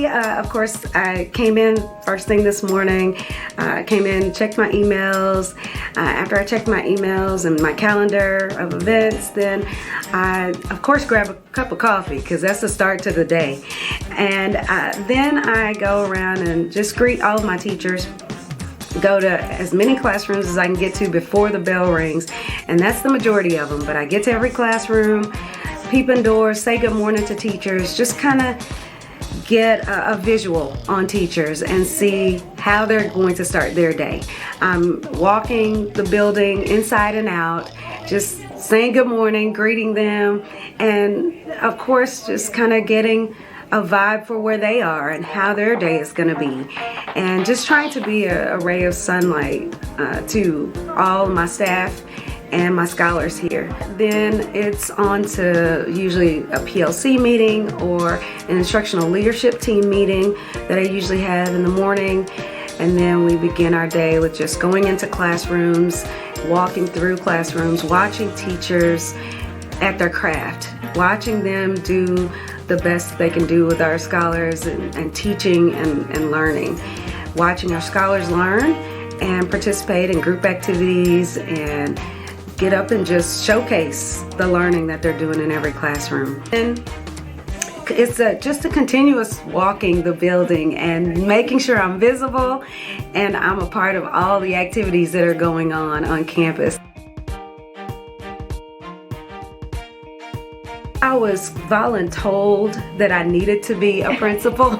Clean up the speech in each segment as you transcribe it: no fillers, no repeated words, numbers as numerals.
today, of course, I came in first thing this morning. Came in, checked my emails. After I checked my emails and my calendar of events, then I, of course, grab a cup of coffee because that's the start to the day. And then I go around and just greet all of my teachers. Go to as many classrooms as I can get to before the bell rings, and that's the majority of them. But I get to every classroom, peep indoors, say good morning to teachers, just kind of get a visual on teachers and see how they're going to start their day. I'm walking the building inside and out, just saying good morning, greeting them, and of course just kind of getting a vibe for where they are and how their day is going to be, and just trying to be a ray of sunlight to all my staff and my scholars here. Then it's on to usually a PLC meeting or an instructional leadership team meeting that I usually have in the morning, and then we begin our day with just going into classrooms, walking through classrooms, watching teachers at their craft, watching them do the best they can do with our scholars, and teaching and learning. Watching our scholars learn and participate in group activities and get up and just showcase the learning that they're doing in every classroom. And it's just a continuous walking the building and making sure I'm visible and I'm a part of all the activities that are going on campus. I was voluntold that I needed to be a principal.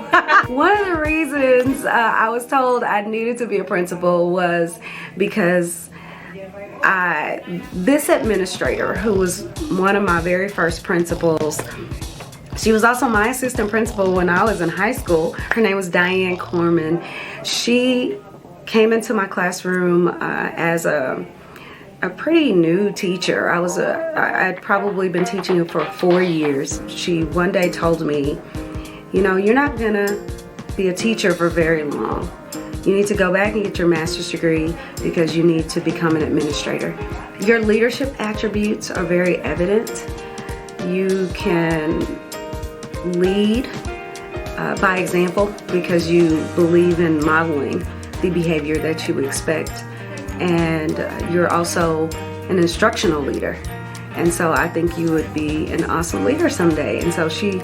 One of the reasons I was told I needed to be a principal was because this administrator, who was one of my very first principals, she was also my assistant principal when I was in high school. Her name was Diane Corman. She came into my classroom as a pretty new teacher. I'd probably been teaching for 4 years. She one day told me, you know, you're not gonna be a teacher for very long. You need to go back and get your master's degree because you need to become an administrator. Your leadership attributes are very evident. You can lead by example because you believe in modeling the behavior that you would expect. And you're also an instructional leader, and so I think you would be an awesome leader someday. And so she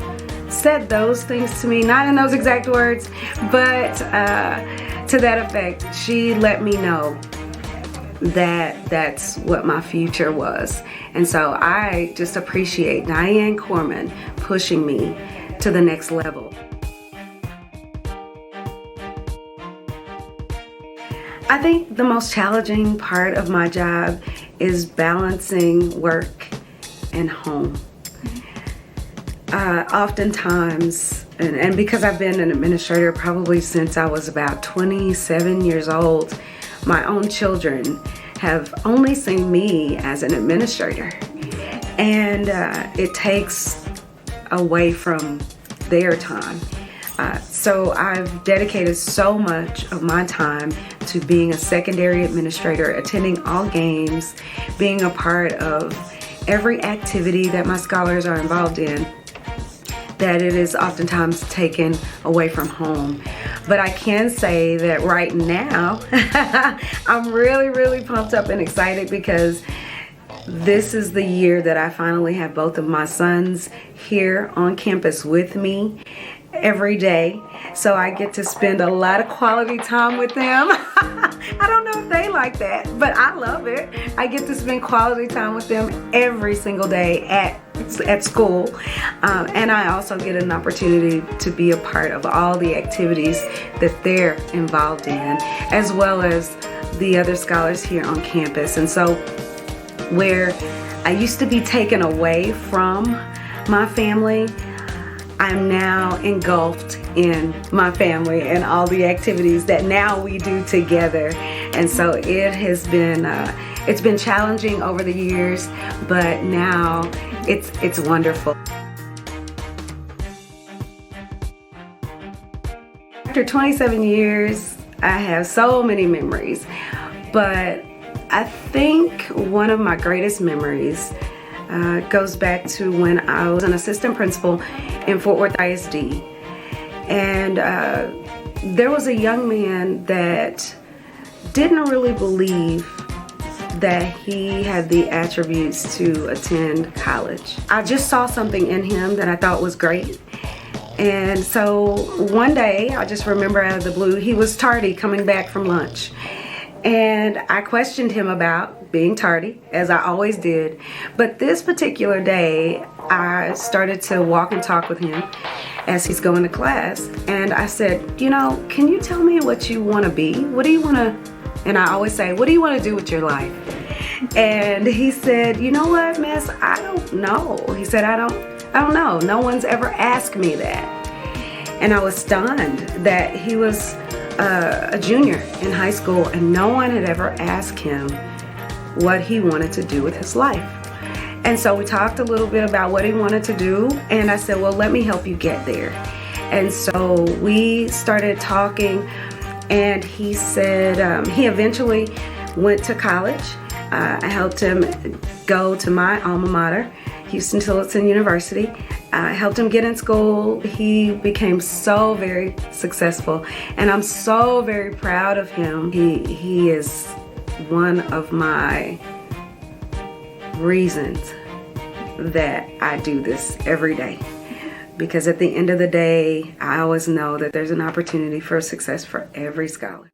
said those things to me, not in those exact words, but to that effect. She let me know that that's what my future was. And so I just appreciate Diane Corman pushing me to the next level. I think the most challenging part of my job is balancing work and home. Oftentimes, and because I've been an administrator probably since I was about 27 years old, my own children have only seen me as an administrator. And it takes away from their time. So I've dedicated so much of my time to being a secondary administrator, attending all games, being a part of every activity that my scholars are involved in, that it is oftentimes taken away from home. But I can say that right now, I'm really pumped up and excited because this is the year that I finally have both of my sons here on campus with me every day. So I get to spend a lot of quality time with them. I don't know if they like that, but I love it. I get to spend quality time with them every single day at school. And I also get an opportunity to be a part of all the activities that they're involved in, as well as the other scholars here on campus. And so where I used to be taken away from my family, I'm now engulfed in my family and all the activities that now we do together. And so it has been it's been challenging over the years, but now it's wonderful. After 27 years, I have so many memories, but I think one of my greatest memories goes back to when I was an assistant principal in Fort Worth ISD. And there was a young man that didn't really believe that he had the attributes to attend college. I just saw something in him that I thought was great. And so one day, I just remember out of the blue, he was tardy coming back from lunch. And I questioned him about being tardy, as I always did. But this particular day, I started to walk and talk with him as he's going to class. And I said, you know, can you tell me what you want to be? What do you want to, and I always say, what do you want to do with your life? And he said, you know what, miss, I don't know. He said, I don't know. No one's ever asked me that. And I was stunned that he was a junior in high school and no one had ever asked him what he wanted to do with his life. And so we talked a little bit about what he wanted to do, and I said, well, let me help you get there. And so we started talking, and he said he eventually went to college. I helped him go to my alma mater, Houston-Tillotson University. I helped him get in school. He became so very successful, and I'm so very proud of him. He is one of my reasons that I do this every day, because at the end of the day, I always know that there's an opportunity for success for every scholar.